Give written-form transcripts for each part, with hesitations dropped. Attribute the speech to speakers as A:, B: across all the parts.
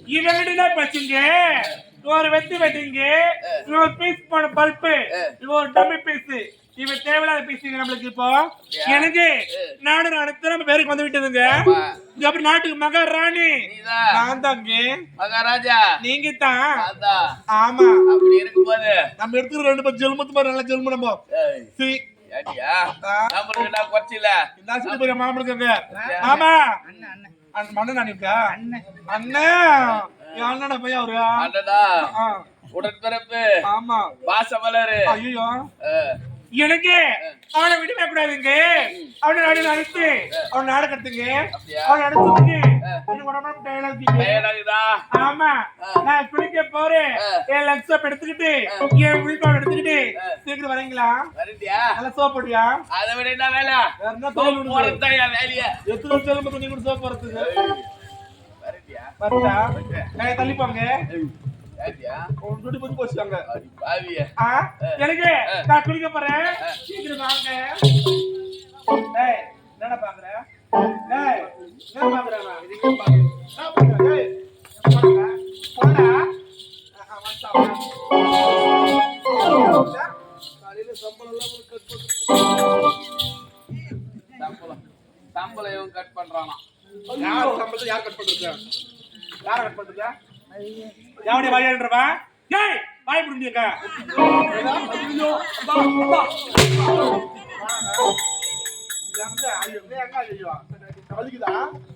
A: இவங்கிட்ட பச்சுங்க ஒரு வெட்டி வெட்டிங்க ஒரு பீஸ் போன பல்பு ஒரு டம்மி பீஸ் இவன் தேவையில்லாத பீஸ் நம்மளுக்கு இப்போ எனக்கு நாடு நம்ம பேருக்கு வந்து விட்டதுங்க அப்படி நாட்டுக்கு மகாராணி நான் தாங்க மகாராஜா நீங்க தான் ஆமா அப்படி இருக்கும் போது நம்ம எடுத்துக்கிற 2 பேர் ஜெல்மத்து மாதிரி நல்ல ஜெல்மு நம்ம மாமனுக்கு ஆமா அண்ணன் அண்ணா அண்ணன் பையன் அவரு உடன்பிறப்பு ஆமா பாசமலரு ஐயோ எனக்கு அவனை விடவே கூடாதுங்க அவனை நாடு அழைத்து அவன் நாடு கட்டுங்க அவன் அடைச்சுங்க ஆமா நான் குளிக்க போறேன் என் லக்ஸப் எடுத்துக்கிட்டு என் விழிப்பாடு எடுத்துக்கிட்டு சீக்கிரம் வரீங்களா நல்லா சோப் போட்டியா அதை விட என்ன வேலை வேலையா எத்தனை சொல்லும்போது நீ கூட சோப் போறதுக்கு தள்ளிப்பாங்க எனக்கு நான் குளிக்க போறேன் சீக்கிரம் வாங்க என்ன பாக்குற சம்பளம் கட் பண்றானா யார் சம்பளத்தை யார் கட் பண்றது யார கட் பண்றதா யாவடி வாயன்றவா டேய் வாய் புடிங்க ஐயோ அப்பா அப்பா ஐயோ எங்க ஐயோ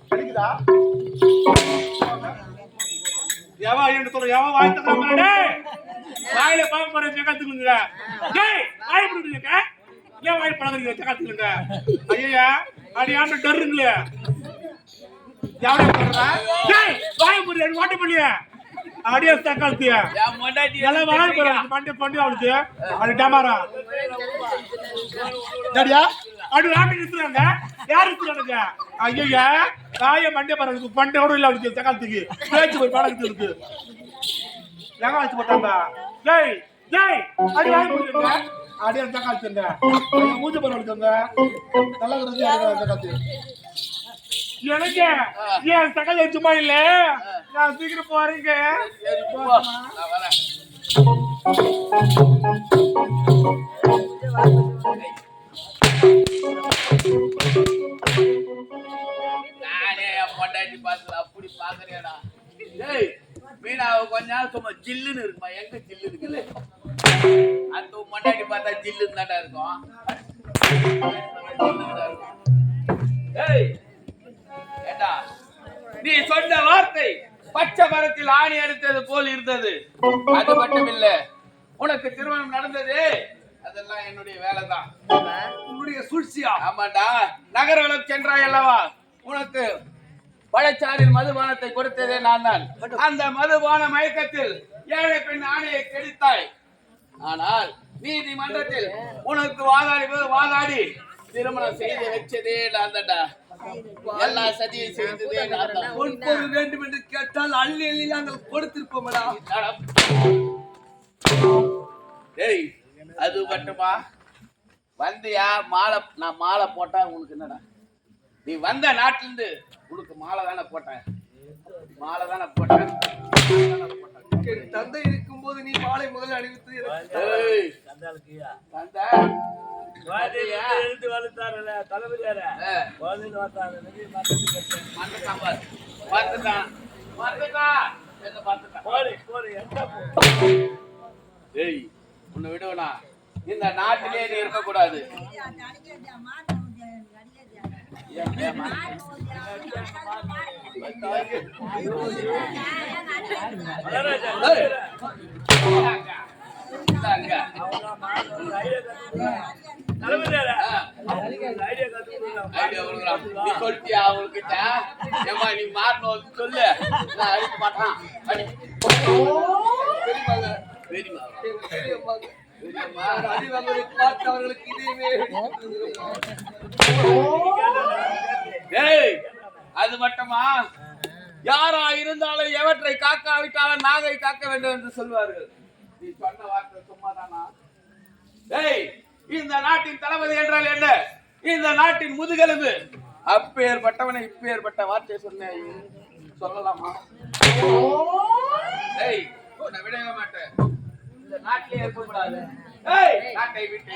A: கலிக்குதா யாவா ஐயன்னு சொல்ற யாவா வாய் தரமா டேய் வாயில பாக்க போற ஜகத்துக்குங்க டேய் வாய் புடிங்க ஏன் வாய் பழகுறீங்க ஜகத்துக்குங்க ஐயா அடியாம டர்ருங்களே யாவடி பண்றா டேய் வாய் புடி ஓட்ட பண்ணியா ஆடியோ தக்காளத்தியா யா மண்டாடி எல்லாம் வாய் போற பண்டி அவளுக்கு அது டமாரா டடியா அடு ஆட்டி நிறுத்துறாங்க யார் நிறுத்துறாங்க ஐயா காய மண்டே பாருங்க பண்டை கூட இல்ல அவளுக்கு தக்காளத்துக்கு பேச்சு போய் படத்துக்கு இருக்கு எங்க வச்சு போட்டாங்க டேய் டேய் அடி வாய் போடுங்க ஆடியோ தக்காளத்துங்க மூஞ்சி போற அவளுக்கு நல்லா இருக்குங்க தக்காளத்து எனக்கு ஏன் சகல சும்மா இல்ல நான் சீக்கிரம் போறேங்க நானே பொண்டாட்டி பாத்துல அப்படி பாக்குறேடா டேய் மீனாவை கொஞ்ச நேரம் சும்மா ஜில்லுன்னு இருக்குமா எங்க ஜில்லு இருக்குல்ல அந்த பொண்டாட்டி பார்த்தா ஜில்லுன்னு தாண்டா இருக்கும் டேய் ஏண்டா நீ சொன்ன வார்த்தை பச்சை மரத்தில் ஆணி அடித்தது போல் இருந்தது அது மட்டும் இல்ல உனக்கு திருமணம் நடந்தது அதெல்லாம் என்னுடைய வேலைதான் உன்னுடைய சூழ்ச்சியா ஆமாண்டா நகரவளம் சென்றாய் அல்லவா உனக்கு பழச்சாரில் மதுபானத்தை கொடுத்ததே நான் தான் அந்த மதுபான மயக்கத்தில் ஏழை பெண் ஆணையை கெடுத்தாய் ஆனால் நீதிமன்றத்தில் உனக்கு வாதாடி திருமணம் செய்து வச்சதே நான் தான்டா எல்லா சதியும் செய்ததே நான் தான் பொன்பொரு வேண்டும் என்று கேட்டால் அள்ளி அள்ளி நாங்கள் கொடுத்திருப்போம்டா டேய் அது மட்டுமா வந்தியா நான் மாலை போட்டா உனக்கு என்னடா நீ வந்த நாட்டில இருந்து உனக்கு மாலை தானே போட்டேன் தந்தை இருக்கும் போது நீ மாலை முதல் அணிவித்து உன்னை விடுவனா இந்த நாட்டிலே நீ இருக்க கூடாது நீ மாறணும் சொல்லு நான் அடிக்க மாட்டான் அது மட்டுமா யாரா இருந்தாலும் எவற்றை காக்காவிட்டாலும் நாகை காக்க வேண்டும் என்று சொல்வார்கள் நீ சொன்ன வார்த்தை சும்மாதானா இந்த நாட்டின் தளபதி என்றால் என்ன இந்த நாட்டின் முதுகெலும்பு அப்பேற்பட்டவனை இப்பேற்பட்ட வார்த்தை சொன்னேன் சொல்லலாமா ஏய் நான் விடவே மாட்டேன். இந்த நாட்டிலே இருக்க கூடாது. ஏய் நாட்டை விட்டு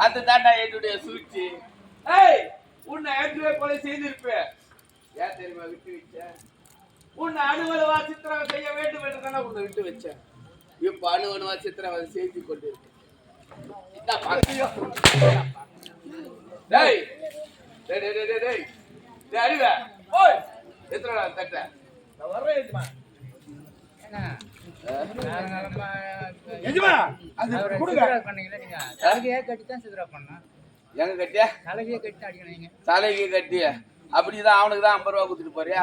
A: அது தாண்டா என்னுடைய சூழ்ச்சி. ஏய் உன்னை ஏற்கனவே கொலை செய்திருப்பேன். ஏன் தெரியுமா விட்டு வச்சேன்? உன்னை அணுவணுவா சித்திரவதை செய்ய வேண்டும் என்று தானே உன்னை விட்டு வச்சேன். இப்ப அணுவணுவா சித்திரவதை செய்து கொண்டிருக்கேன். டேய் டேய் டேய் டேய் டேய் டேய் அறிவே ஓய் எத்தனை தட்ட நான் வரேன் எஜமா.
B: எஜமா அது கொடுங்க
C: பண்ணீங்க. நீங்க தலையே கட்டி தான் சித்ரா பண்ணா.
A: எங்க கட்டியா?
C: தலையே கட்டி அடிக்கணும் நீங்க.
A: தலையே கட்டி அப்படிதான் அவனுக்கு தான் 50 ரூபா கொடுத்துட்டு போறியா?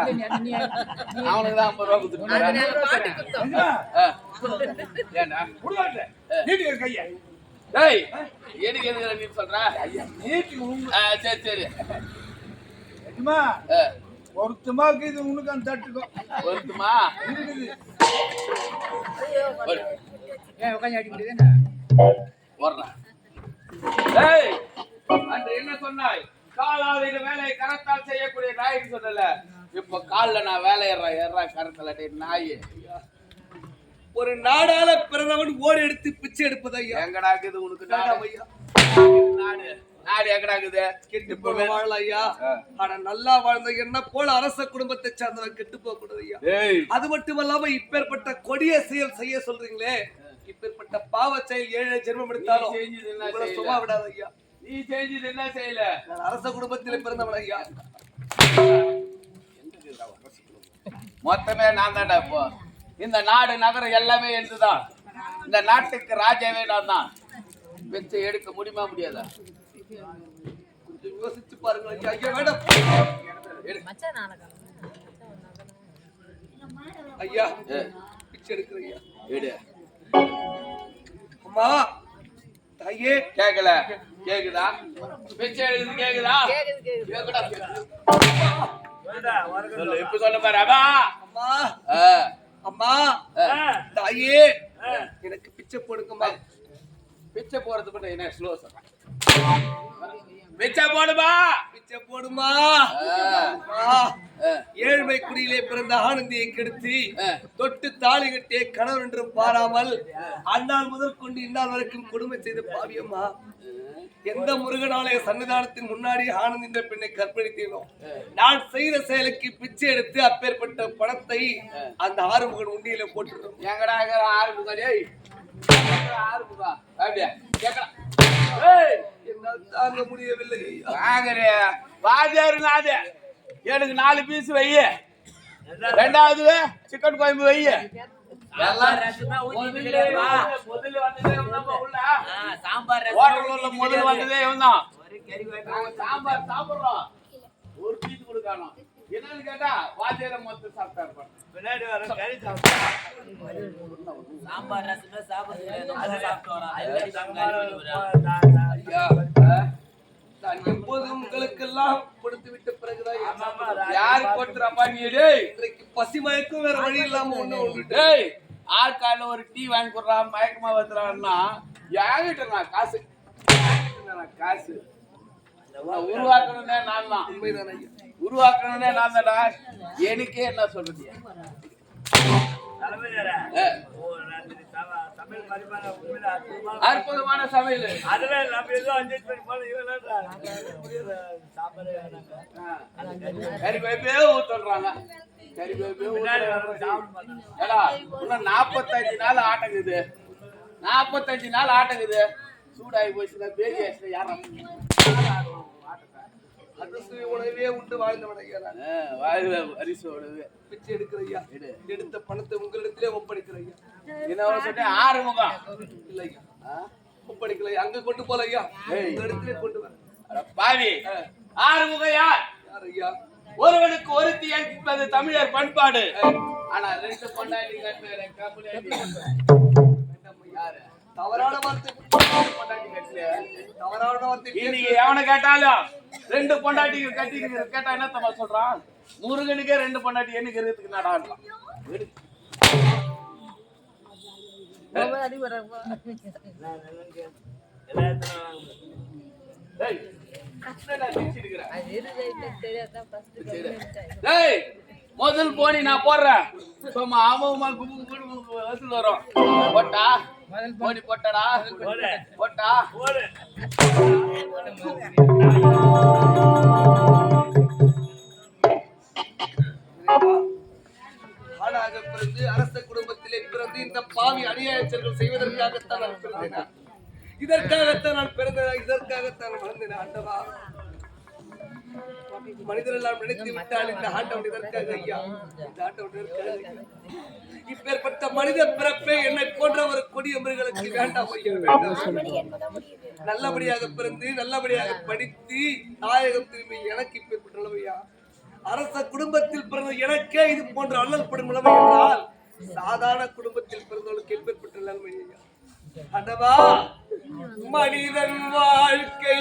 A: அவனுக்கு தான் 50 ரூபா கொடுத்துட்டு போறியா? ஏண்டா
B: குடுவாட்ட நீட்டி கைய.
A: டேய் எதுக்கு எதுக்கு நீ சொல்ற?
B: நீட்டி
A: சரி சரி
B: எஜமா ஒருத்தமா இது உனக்கு அந்த தட்டுக்கோ.
A: ஒருத்தமா
B: இருக்குது.
C: ஏன் உட்கார்ந்து அடிக்க முடியுதுன்னா
A: வரலாம். டேய் அன்று என்ன சொன்னாய்? காலால் இந்த வேலையை கரத்தால் செய்யக்கூடிய நாய்க்கு சொன்னல. இப்ப கால்ல நான் வேலை ஏறா கரத்தால. டேய் நாய்
D: ஒரு நாடால பிறந்தவன் ஓடி எடுத்து பிச்சை எடுப்பது ஐயா.
A: எங்கடா இருக்குது உனக்கு நாடு? நாடு நாடு எங்கடாக்குது
D: கெட்டு போக வாழலாம் ஐயா. ஆனா நல்லா வாழ்ந்த என்ன போல அரச குடும்பத்தை சார்ந்தவன் கெட்டு போக கூடாது ஐயா. அது மட்டுமல்லாம இப்பேற்பட்ட கொடிய செயல் செய்ய சொல்றீங்களே, இப்பேற்பட்ட பாவ செயல் 7 ஜென்மம் எடுத்தாலும் உங்களை சும்மா விடாது ஐயா.
A: நீ செஞ்சது என்ன செய்யல?
D: நான் அரச குடும்பத்தில் பிறந்தவன் ஐயா.
A: மொத்தமே நான் தான்டா. இப்போ இந்த நாடு நகரம் எல்லாமே எழுதுதான். இந்த நாட்டுக்கு ராஜாவே நான் தான். வச்சு எடுக்க முடியுமா முடியாதா?
D: கொஞ்சம் யோசிச்சு பாருங்க ஐயா. ஐயா வேண்டாம் ஐயா, பிச்சை எடுக்கிற ஐயா.
A: எடு.
D: அம்மா தாயே,
A: கேக்கல? கேக்குதா? பிச்சை எடுக்குது கேக்குதா? கேக்குதா? சொல்லு, இப்ப சொல்ல பாரு. அம்மா
D: அம்மா அம்மா தாயே, எனக்கு பிச்சை போடுங்கம்மா.
A: பிச்சை போறது மட்டும் என்ன ஸ்லோ சொல்ற? பிச்சை போடுமா?
D: பிச்சை போடுமா? ஏழ்மை குடியிலே பிறந்த ஆனந்தியை கெடுத்து தொட்டு தாலி கட்டிய கணவர் என்றும் பாராமல் அந்நாள் முதல் கொண்டு இந்நாள் வரைக்கும் கொடுமை செய்த பாவியம்மா. எந்த முருகனாலய சன்னிதானத்தின் முன்னாடி ஆனந்த் என்ற பெண்ணை கற்பழித்தேனோ, நான் செய்த செயலுக்கு பிச்சை எடுத்து அப்பேற்பட்ட பணத்தை அந்த ஆறுமுகன் உண்டியில போட்டுருந்தோம்.
A: எங்கடா ஆறுமுகம்? ஆறுமுகா அப்படியா? கேட்கலாம்.
D: என்னால் தாங்க முடியவில்லை.
A: வாங்கறே வாஜாரு நாது. எனக்கு 4 பீஸ் வை. ரெண்டாவது சிக்கன் குழம்பு வை. முதல்ல வந்ததே நம்ம உள்ள சாம்பார் ஹோட்டல்ல முதல்ல வந்ததே இவன்தான். சாம்பார் சாப்பிடுறோம். ஒரு பீஸ் கொடுக்கணும். என்னன்னு கேட்டா வாஜார மொத்த சாப்பிட்டாரு. பின்னாடி வர கறி சாப்பிட்டா சாம்பார் ரசமே சாப்பிடுறது நம்ம சாப்பிட்டு வரோம்.
D: நான் எப்போதும் உங்களுக்கெல்லாம் கொடுத்து விட்ட பிறகுதான்
A: யாரு கொடுத்துறாப்பா நீ? டேய்,
D: இன்றைக்கு பசி மயக்கும் வேற வழி இல்லாம ஒண்ணு.
A: டேய், ஆட்கால ஒரு டீ வாங்கி கொடுறா, மயக்கமா வந்துறான்னா யாங்கிட்ட நான் காசு உருவாக்கணும்னே நான் தான்.
D: உண்மைதான் ஐயா.
A: உருவாக்கணும்னே நான் தான்டா. எனக்கே என்ன சொல்றது? அற்புதமான சமையல். கறிவேப்பே ஊத்துறாங்க. கறிவேப்பே ஏடா, இன்னும் 45 நாள் ஆட்டங்குது. 45 நாள் ஆட்டங்குது. சூடாகி போச்சுன்னா பேசி ஆச்சு. யாரும்
D: உணவே உண்டு வாழ்ந்தவன் ஐயா.
A: அரிசி உணவு.
D: பிச்சை எடுக்கிற ஐயா. எடுத்த பணத்தை உங்களிடத்திலே ஒப்படைக்கிற ஐயா.
A: என்ன சொன்னேன்? ஆறுமுகம்
D: இல்ல ஐயா, ஒப்படைக்கல. அங்க கொண்டு போல ஐயா, உங்களிடத்திலே கொண்டு வர.
A: பாவி, ஆறுமுகம் யார்?
D: யார் ஐயா?
A: ஒருவனுக்கு ஒருத்தி என்பது தமிழர் பண்பாடு. ஆனா 2 பொண்டாட்டி யாரு?
D: தவறான வார்த்தை.
A: பொண்டாட்டி கட்டல.
D: தவறான வார்த்தை.
A: இன்னைக்கு எவனை கேட்டாலும் 2 பொண்டாட்டிக்கு கட்டி கேட்டா என்ன தம்மா சொல்றான்? முருகனுக்கே 2 பொண்டாட்டி என்ன இருக்கிறதுக்கு நடாடலாம். முதல் போனி நான் போடுறேன். வசூல் வரும். போட்டா போனி போட்டடா. போட்டா
D: ஆணாக பிறந்து அரச குடும்பத்திலே பிறந்து இந்த பாவி அநியாயச்சர்கள் செய்வதற்காகத்தான் நான் பிறந்தேன். இதற்காகத்தான் நான் பிறந்தேன். இதற்காகத்தான் நான் வளர்ந்தேன். ஆண்டவா, மனிதரெல்லாம் நினைத்து விட்டால் இந்த ஆண்டவன் இதற்காக ஐயா. இந்த ஆண்டவன் இதற்காக. இப்பேற்பட்ட மனித பிறப்பே என்னை போன்ற ஒரு கொடிய மிருகங்களுக்கு வேண்டாம் ஐயா, வேண்டாம். நல்லபடியாக பிறந்து நல்லபடியாக படித்து தாயகம் திரும்பி எனக்கு இப்பேற்பட்ட நிலைமையா? அரச குடும்பத்தில் பிறந்த எனக்கே இது போன்ற அல்லல் படும் நிலைமை என்றால் சாதாரண குடும்பத்தில் பிறந்தவர்களுக்கு எப்பேற்பட்ட நிலைமை ஐயா? அடவா, மனிதன் வாழ்க்கை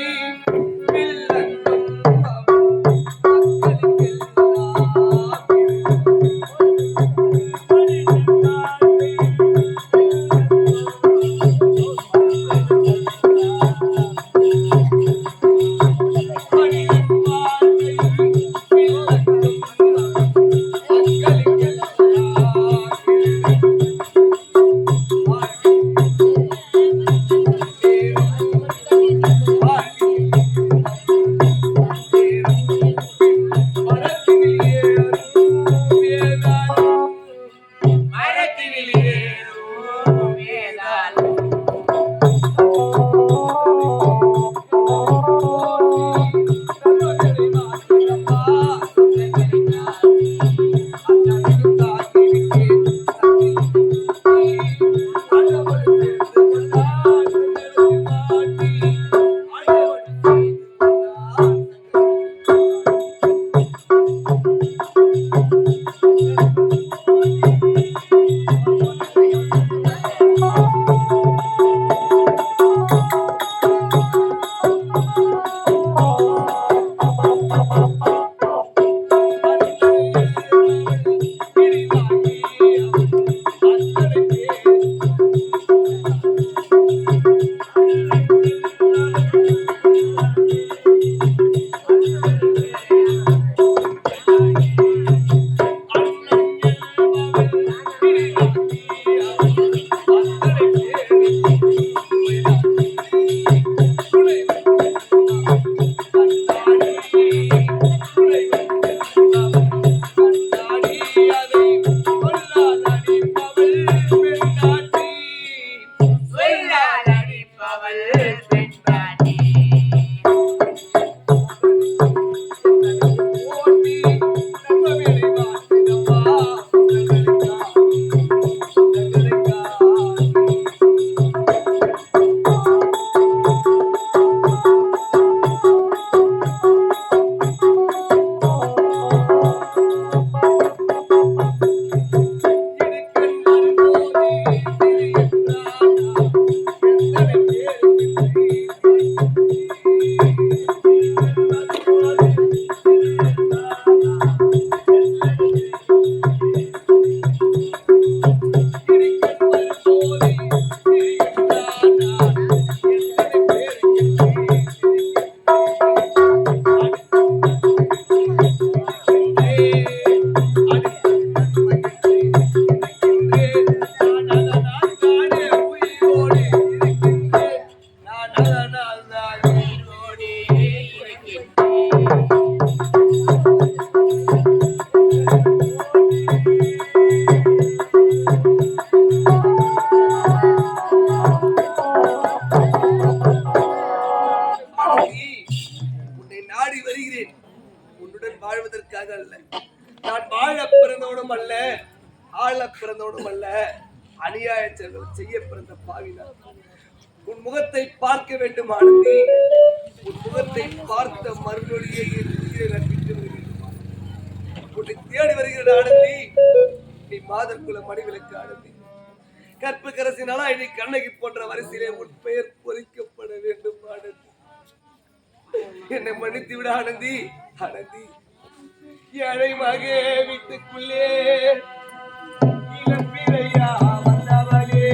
D: நாடி வருகிறேன். உன்னுடன் வாழ்வதற்காக அல்ல. நான் வாழ பிறந்தவனும் அல்ல, ஆள பிறந்தவனும் அல்ல, அநியாய செயல்கள் செய்ய பிறந்த பாவினார். உன் முகத்தை பார்க்க வேண்டும் ஆனந்தி. உன் முகத்தை பார்த்த மறுநொடியை என் உயிரை ரப்பித்து வருகிறேன். உன்னை தேடி வருகிற ஆனந்தி. நீ மாதர்குல மணிவிளக்கு ஆனந்தி. கற்பு கரசினாலா இனி கண்ணகி போன்ற வரிசையிலே உன் பெயர் பொறிக்கப்பட வேண்டும் ஆனந்தி. என்னை மன்னித்து விட ஆனந்தி. ஆனந்தி, ஏழை மகே வீட்டுக்குள்ளே இளம்பிரையா வந்தவளே,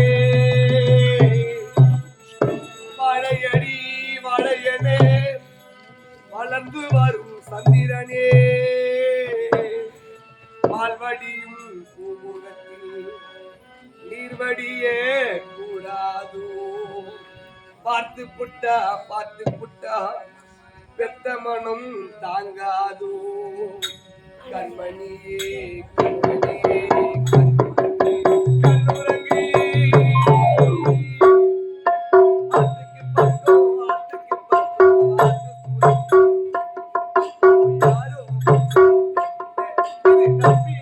D: மழையடி மழையனே வளர்ந்து வரும் சந்திரனே, பால்வடியும் பூமுகத்தில் நீர்வடியே கூடாதோ, பார்த்து புட்டா பெத்த மனம் தாங்காதோ, கண்மணியே கண்மணியே கண்ணுறங்கி ஆத்துக்கு பக்கம் ஆத்துக்கு பக்கம் யாரோ இது நம்பி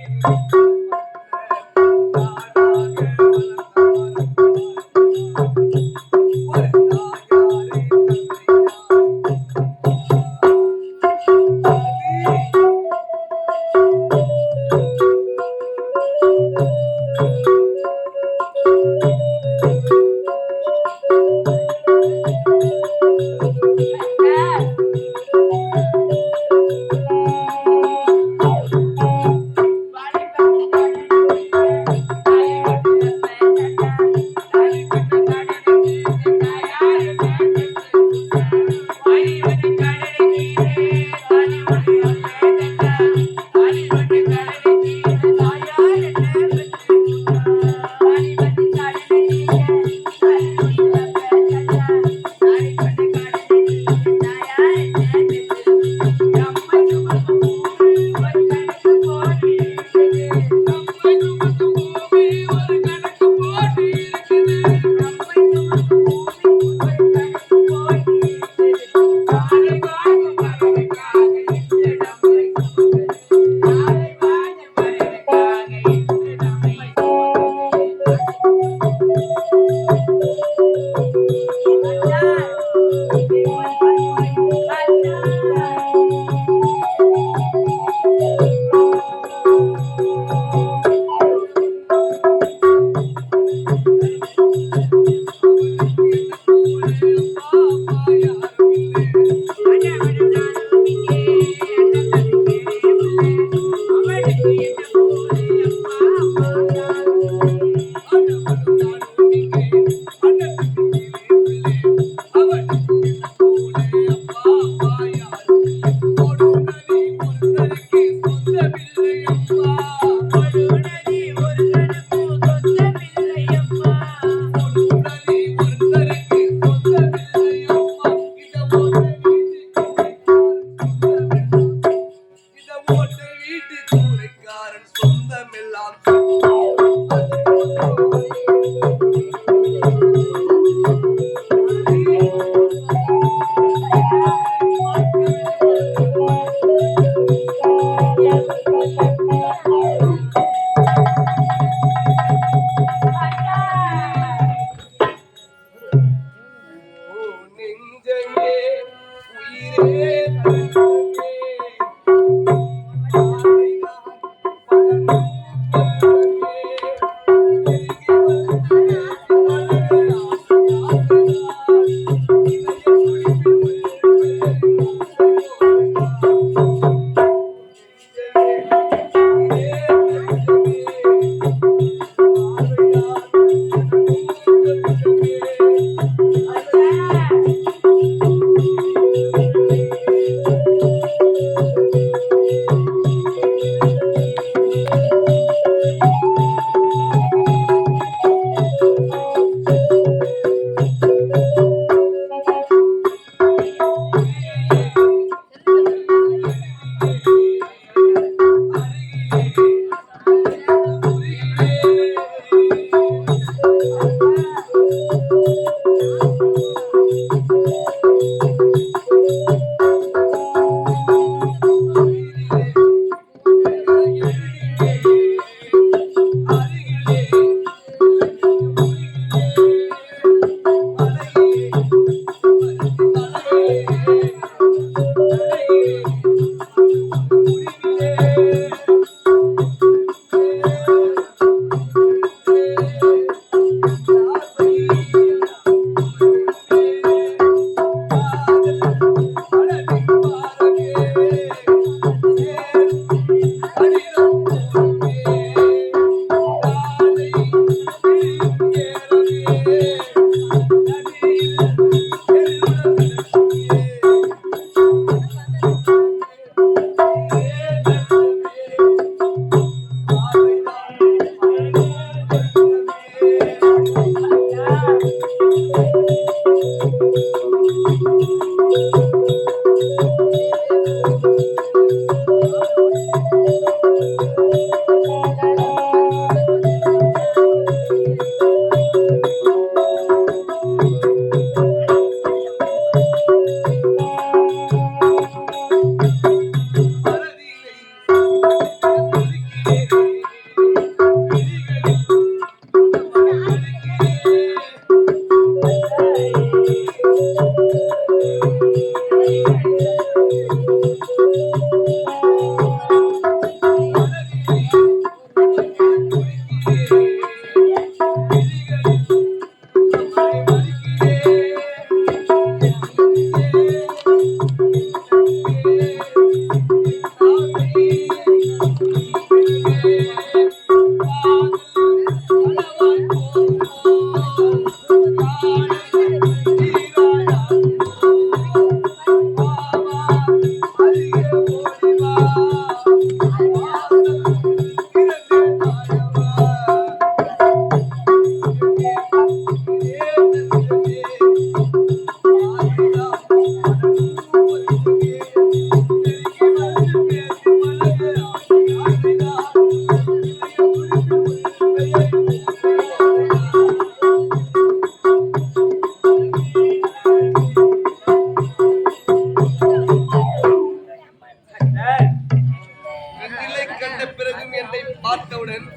D: பார்த்தவுடன்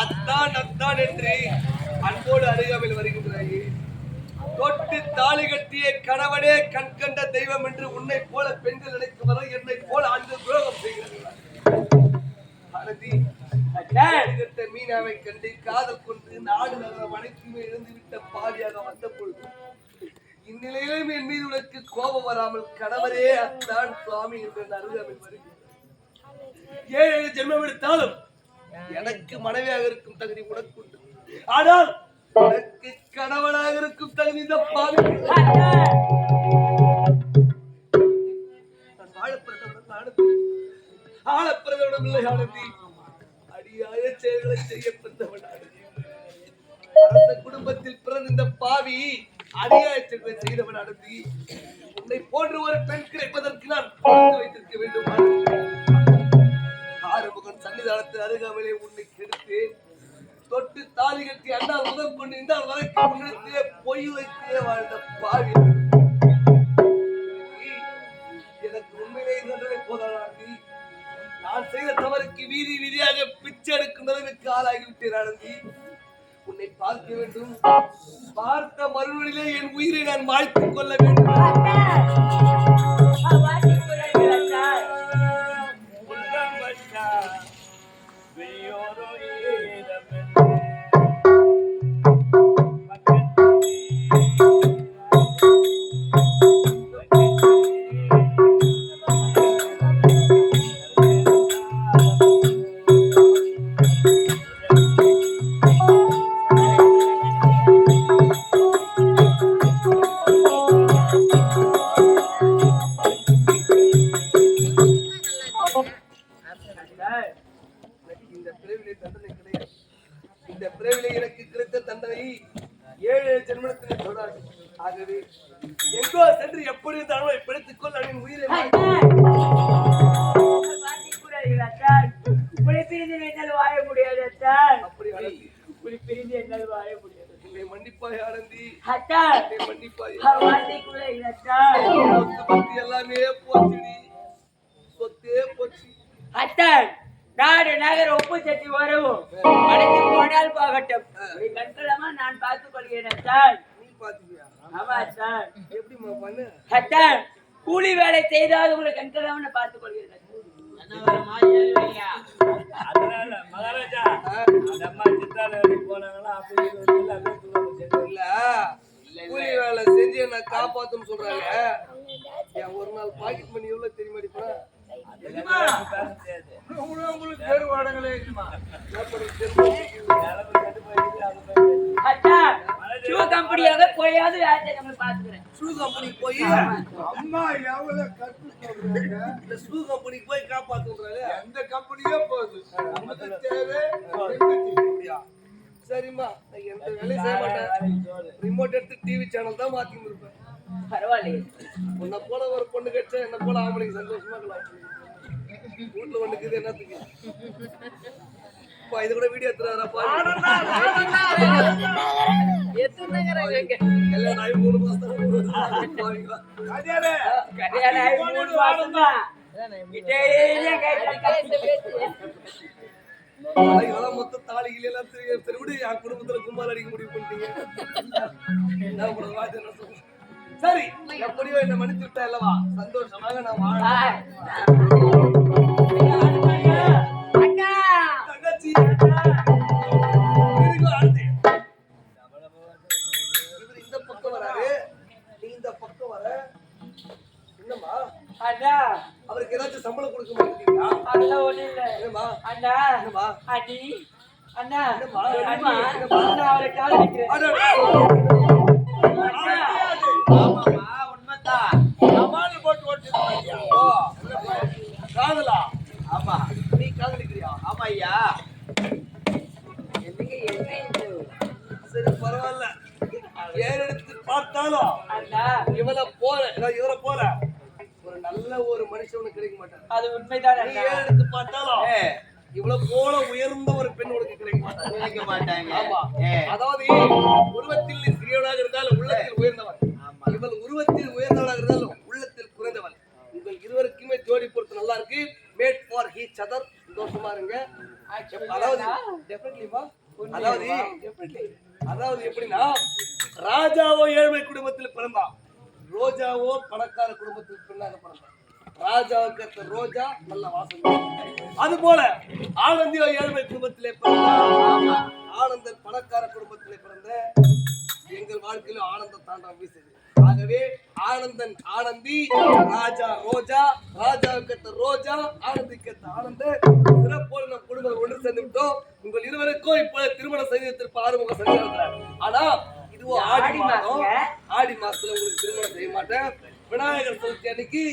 D: அத்தான் அத்தான் என்று அன்போடு அருகாமையில் வருகின்றாயே. தொட்டு தாலி கட்டிய கணவனே கண் கண்ட தெய்வம் என்று உன்னை போல பெண்கள் நினைக்கும் வரை என்னை போல ஆண்கள் துரோகம் செய்கிறார்கள். மீனாவை கண்டு காதல் கொண்டு நாடு நகரம் அனைத்துமே இழந்துவிட்ட பாவியாக வந்த பொழுது இந்நிலையிலும் என் மீது உனக்கு கோபம் வராமல் கணவரே அத்தான் சுவாமி என்று அருகாமையில் வருகிறேன். 7 ஜென்மம் எடுத்தாலும் எனக்கு மனைவியாக இருக்கும் தகுதி உனக்கு உண்டு. ஆனால் எனக்கு கணவனாக இருக்கும் தகுதி இந்த பாவி ஆழப்பிரதவிடம் இல்லை. ஆனந்தி அடியாய செயல்களை செய்ய பிறந்தவன் அரச குடும்பத்தில் பிறந்த இந்த பாவி அடியாய செயல்களை செய்தவன். ஆனந்தி உன்னை போன்ற ஒரு பெண் கிடைப்பதற்கு நான் வைத்திருக்க வேண்டும். ஆறுமுகன் சன்னிதானத்தில் அருகாமலே உன்னை கெடுத்தேன். தொட்டு தாலி கட்டி அண்ணால் முதல் கொண்டு இருந்தால் வரைக்கும் உன்னிடத்திலே பொய் வைத்தே வாழ்ந்த பாவி எனக்கு உண்மையிலே தண்டனை போதாடி. நான் செய்த தவறுக்கு வீதி வீதியாக பிச்சை எடுக்கும் நிலைமைக்கு ஆளாகிவிட்டேன். ஆனந்தி உன்னை பார்க்க வேண்டும். பார்த்த மறுநொழிலே என் உயிரை நான் மாய்த்துக் கொள்ள வேண்டும். இந்த பிறவிலே எனக்கு கிடைத்த தண்டனை 7 ஜென்மத்தில் தொடராது. ஆகவே எங்கோ சென்று எப்படி இருந்தாலும் பிடித்துக் கொள். அவன் உயிரை
E: வாழ முடியாது.
D: மன்னிப்பாய் ஆனந்தி, மன்னிப்பாய். எல்லாமே போச்சுடி, சொத்தே போச்சு.
E: நாடு நகர் ஒப்பு சட்டி வரவும் அடைத்து போனால் போகட்டும். கண்களமா நான் பார்த்துக் கொள்கிறேன் சார்.
D: நீ பாத்துக்கியா?
E: ஆமா சார்.
D: எப்படிமா பண்ணு?
E: கூலி வேலை செய்தால் உங்களை கண்களமா பார்த்துக் கொள்கிறேன்.
B: மகாராஜா அந்த அம்மா சித்தால போனாங்களா அப்படி
D: இல்ல கூலி வேலை செஞ்சு என்ன காப்பாத்துன்னு சொல்றாங்க. என் ஒரு நாள் பாக்கெட் மணி எவ்வளவு தெரியுமாடி போனா
B: உங்களுக்கு பேரு வாடங்களே
E: கம்பெனியாக போயாவது வேலை பாத்துக்கிறேன்.
D: ஷூ கம்பெனி போய்
B: அம்மா எவ்வளவு கற்று சொல்றாங்க.
D: இந்த ஷூ கம்பெனிக்கு போய் காப்பாத்துறாங்க.
B: எந்த கம்பெனியோ போகுது நமக்கு தேவை.
D: சரிம்மா நான் எந்த வேலையும் செய்ய மாட்டேன். ரிமோட் எடுத்து டிவி சேனல் தான் மாத்தின்னு இருப்பேன்.
E: பரவாயில்லையே.
D: உன்னை போல ஒரு பொண்ணு கிடைச்சா என்ன போல ஆம்பளைக்கு சந்தோஷமா இருக்கலாம். வீட்டுல ஒண்ணுக்குது என்னத்துக்கு இது கூட வீடியோ எடுத்துறாரா பாரு. கல்யாணம் ஆகி 3 மாசம்
E: கல்யாணம் ஆகி 3 மாசம்தான். டெய்லியும்
D: இதெல்லாம் மொத்த தாலிகள் எல்லாம் திருவிடு என் குடும்பத்துல கும்பால் அடிக்க முடிவு பண்ணிட்டீங்க. சரி எப்படியோ என்ன மன்னித்து விட்டா அல்லவா, சந்தோஷமாக நான் வாழ.
E: அண்ணா
D: தங்கச்சி இந்த பக்கம் வராரு, நீ இந்த பக்கம் வர. என்னம்மா
E: அண்ணா
D: அவருக்கு ஏதாச்சும் சம்பளம் கொடுக்க மாட்டீங்களா?
E: அதெல்லாம் ஒண்ணும் இல்ல.
D: என்னம்மா
E: அண்ணா
D: என்னம்மா
E: அடி அண்ணா
D: என்னம்மா
E: அண்ணா அண்ணா அவரை கால் வைக்கிறேன்.
A: ஆமாமா உண்மைதான்.
B: சமாளி போட்டு ஓட்டிருக்காங்க.
D: காதலா?
A: ஆமா
D: நீ காதலிக்கிறியா?
A: ஆமா ஐயா.
E: என்னங்க என்ன இது?
D: சரி பரவாயில்ல, ஏறெடுத்து பார்த்தாலும்
E: அண்ணா
D: இவரை போல ஒரு நல்ல ஒரு மனுஷனுக்கு கிடைக்க மாட்டார்.
E: அது உண்மைதான்
D: நீ
E: அண்ணா.
D: ஏறெடுத்து பார்த்தாலும் இவ்வளவு போல உயர்ந்த ஒரு பெண் உனக்கு கிடைக்க மாட்டார்.
A: நினைக்க மாட்டாங்க.
D: ஆமா, அதாவது உருவத்தில் நீ சிறியவனாக இருந்தாலும் உள்ளத்தில் உயர்ந்தவன். இவள் உருவத்தில் உயர்ந்தவனாக இருந்தாலும் உள்ளத்தில் குறைந்தவன். உங்கள் இருவருக்குமே ஜோடி பொறுத்து நல்லா இருக்கு. Made for each other. சந்தோஷமா இருங்க. அதாவது அதாவது எப்படின்னா, ராஜாவோ ஏழ்மை குடும்பத்தில் பிறந்தான், ரோஜாவோ பணக்கார குடும்பத்தில் பெண்ணாக பிறந்தான். ராஜாவுக்கு அத்த ரோஜா நல்ல வாசம். அது போல ஆனந்தியோ ஏழ்மை குடும்பத்திலே பிறந்த, ஆனந்தன் பணக்கார குடும்பத்திலே பிறந்த. எங்கள் வாழ்க்கையில ஆனந்தம் தாண்டா வீசுது. ஆகவே ஆனந்தன் ஆனந்தி, ராஜா ரோஜா, ராஜாவுக்கு அத்த ரோஜா, ஆனந்திக்கு அத்த ஆனந்த சிறப்போடு நம் குடும்பம் ஒன்று சேர்ந்து விட்டோம். உங்கள் இருவருக்கும் இப்ப திருமண சங்கத்திற்கு ஆறுமுக சங்கம். ஆனா இதுவோ ஆடி மாதம். ஆடி மாசத்துல உங்களுக்கு திருமணம் செய்ய மாட்டேன். விநாயகர் சதுர்த்தி அன்னைக்கு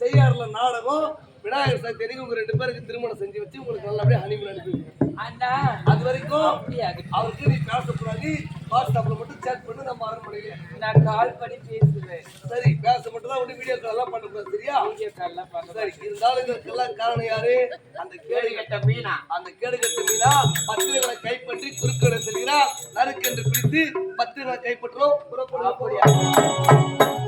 D: செய்யாறுல நாடகம். விநாயகர் சதுர்த்தி அன்னைக்கு உங்க 2 பேருக்கு திருமணம் செஞ்சு வச்சு உங்களுக்கு நல்லபடியா ஹனிமூன் அனுப்பி.
E: அண்ணா
D: அது வரைக்கும் அவருக்கு நீ பேசக்கூடாது. வாட்ஸ்அப்ல மட்டும் சேட் பண்ணி நம்ம அரண்மனையில
E: நான் கால் பண்ணி பேசுவேன்.
D: சரி பேச மட்டும் தான். வீடியோ கால் எல்லாம் பண்ணக்கூடாது, சரியா?
E: வீடியோ கால்லாம் பண்ண.
D: சரி, இருந்தாலும் இதற்கெல்லாம் காரணம் யாரு? அந்த கேடுகட்ட மீனா. அந்த கேடுகட்ட மீனா பத்திரங்களை கைப்பற்றி குறுக்கிட செல்கிறார். நறுக்கென்று பிடித்து பத்திரங்களை கைப்பற்றோம். புறப்படும்.